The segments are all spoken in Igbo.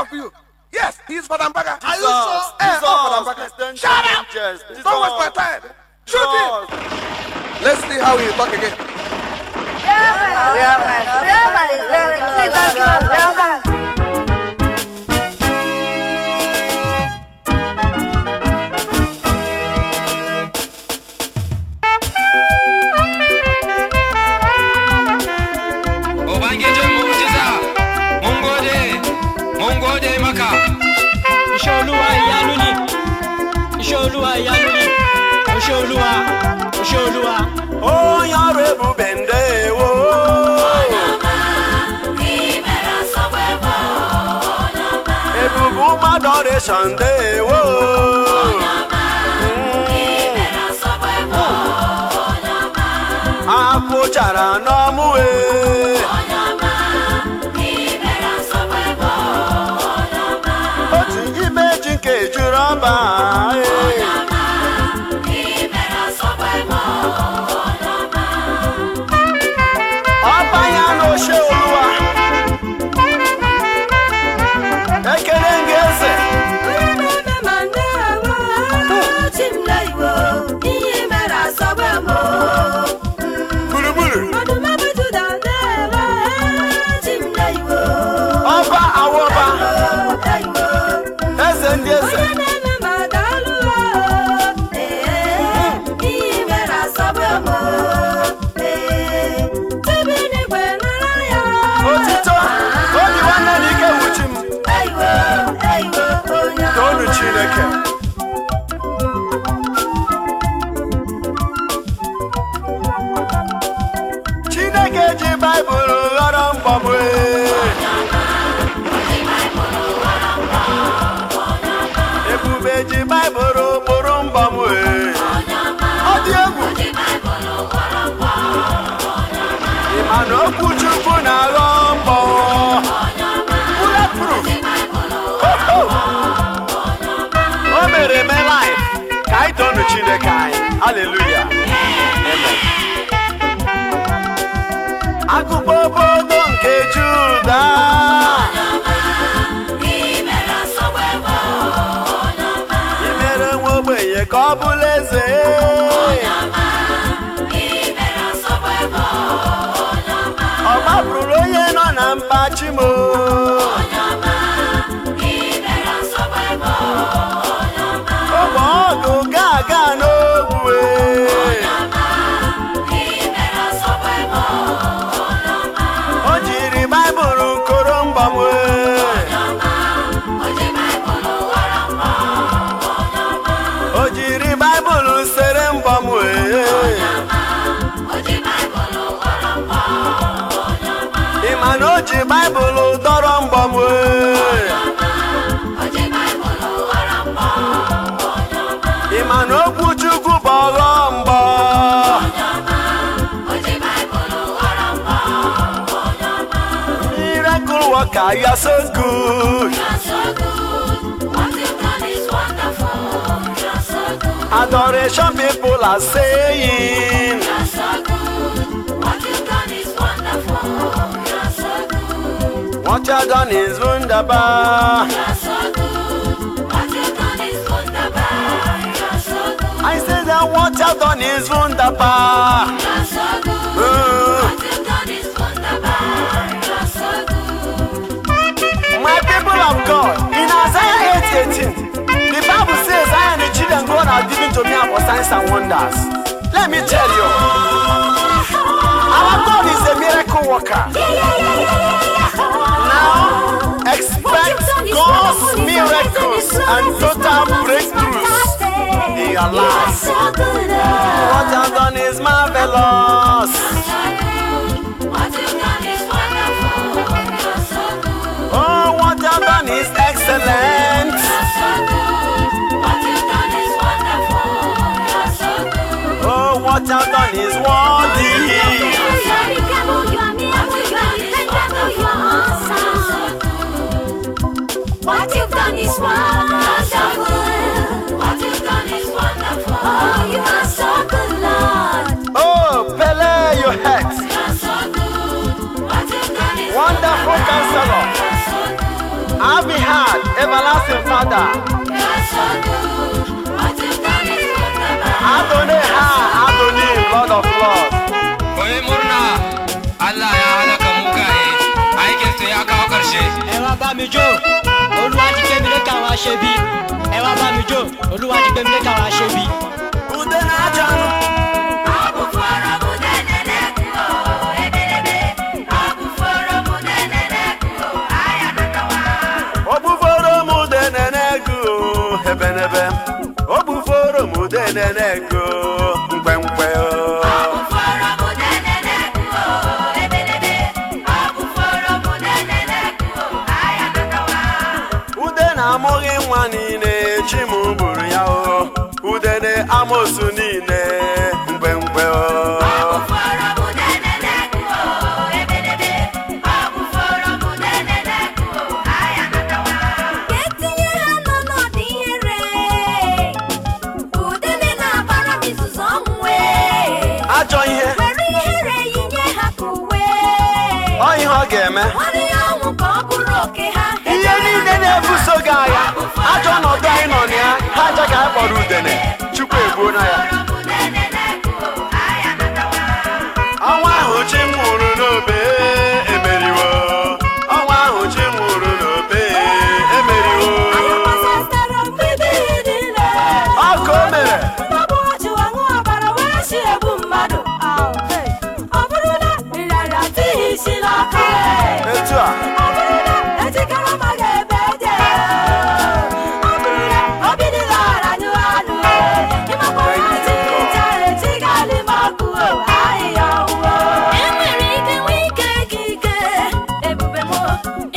help you. Yes, he's Father Mbaga. Are you sure? Father Mbaga. Shut up! Don't waste my time. Shoot him. Let's see how he talk again. Oh, you're a bubende, Ebubu adoration day, Apochara no mue. Oti imagine ke juraba. Hallelujah. Amen. Akubobo don kejuda. Imere wobe ye kabuleze. Oba brulo ye no na mpachimo. Obo gaga no. Bible Dorambamwe. Imano Kuchuku Baramba. Miracle worker, you are so good. What you've done is wonderful. You are so good. Adoration people are saying. You are so good. What you've done is wonderful. What you done is wunderbar. You are so good. What you done is wunderbar. You are so good. I say that what you done is wunderbar. You are so good. What you done is wunderbar. You are so good. My people of God, in Isaiah 8:18, the Bible says, I and the children God are given to me for signs and wonders. Let me tell you, our God is a miracle worker. Now, expect God's miracles and total breakthroughs in your life. What you've done is marvelous. What you've done is wonderful. You're so good. Oh, what you've done is excellent. You're so good. What you've done is wonderful. You're so good. Oh, what you've done is worthy. What you've done is wonderful. What you've done is wonderful. Oh, you are so good, Lord. Oh, Pele, your head. You are so good. What you've done is Wonderful counselor. so good. Abihad, everlasting Father. You are so good. What you've done is wonderful. Adonai Ha, Adonai, Lord of Lords. Koyi murna Allah ya halaka mugaye aikinsa ya kawo ƙarshe. Ẹ wá bá mi jó, Olúwa ti gbé mi lékè àwọn aṣebi. Ẹ wá bá mi jó, Olúwa ti gbé mi lékè àwọn aṣebi. Ude na-acha anụ. Abuforo mudeneneko, ebelebe. Abuforo mudeneneko, ayanakawa. Ogbuforo m ude na-ego ebenebe. Ogbuforo m ude na-ego mkpemkpe. Abuforo mudeneneko, ebelebe. Abuforo mudeneneko, ayanakawa. Ude na-amụghị nwa niile chi m buru ya o. Ude na-amosu niile mkpemkpe. Abuforo mudeneneko, ebelebe. Abuforo mudeneneko, ayanakawa. Etinye ha n'ọnọdụ ihere. Udele na-abara m izuzu ọnwụ. Ajọ ihe Were ihere yinye ha ka uwe. ọ ihe ọ ga-eme. Nwanne ya ọnwụ ka ọ bụrụ oke ha. Ihe niile na-ebuso gị agha ajọ ọnọdụ anyị nọ na ya ha aja ka anyị kpọrọ udene Chukwu egbuo na ya. Abuforo mudeneneko, ayanakawa. Ọnwa ahụ chi m nwụrụ n'obe emeriwo. Ọnwa ahụ chi m nwụrụ n'obe emeriwo. Anyị gbasasịrị mgbidi niile. Ọ ka o mere. Mgbagbu ọchị ọṅụ ọbara wee si egbu mmadụ. Ọ bụrụ na ịrịarịa adịghị isi n'aka. Etu a Ọ bụrụ na ejikere amaghị ebe eje. Ọ bụrụ na obi dị lara anyụ anụ. Ịmakwara ji jere chi gali ma ọkụ ahịhịa ọhụrụ. Enwere ike nwee ike ike ebube m.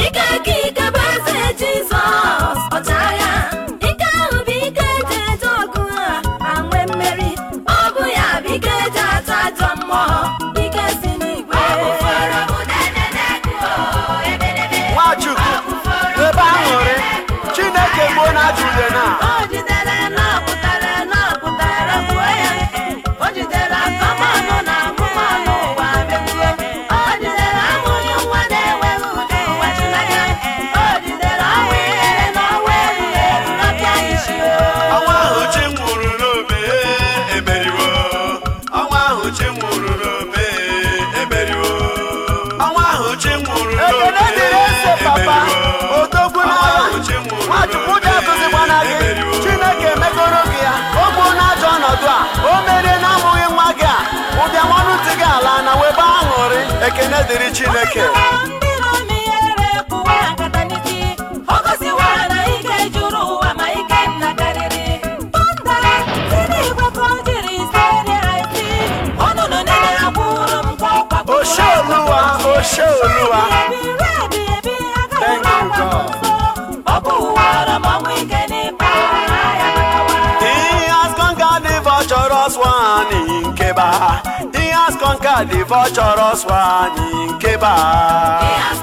Ike ike bụ eze Jizọs ọchịagha. Ike ahụ bụ ike eji eje ọgụ ha nwe mmeri. Ọ bụ ya bụ ike eji atụ ajọ mmụọ. Ike si n'igwe. Nwachukwu ebe aṅụrị Chineke gbuo na ajọ udene a. O jidere napụtara napụtara gbuo ya. O jidere akọmanụ na amụmanụ ụwa megbuo. O jidere amụghị nwa na-enweghị ụdị ụwa chụnanya. O jidere ọnwa ihere na ọnwa erughị eru n'ọbịa isi o. Ọnwa ahụ chi m nwụrụ n'obe emeriwo. Ọnwa ahụ chi m nwụrụ n'obe emeriwo. Ọnwa ahụ chi m nwụrụ n'obe emeriwo. Odogwu n'agha Nwachukwu dị atụzikwana gị. Chineke emegoro gị ya. O gbuo n'ajọ ọnọdụ a. O merie na-amụghị nwa gị a. Ụbịam ọnụ ntị gị ala na webe aṅụrị. Ekene dịrị Chineke. Ndị na-eme ihere kwụwa nkata n'isi. O gosiwara na ike juru ụwa ma ike nna karịrị. Tọnda si n'igwe ka o jiri serie ha isi. Ọnụnụ niile ha kwụrụ m kwa ọkwa kwụrụ Oshe Oluwa, Oshe Oluwa. Thank you, God. Ọ bụ ụwara ma ọnwụ ike n'ịkpa ya nakawa. He has conquered the vulturous one in Keba. He has conquered the vulturous one in Keba. He has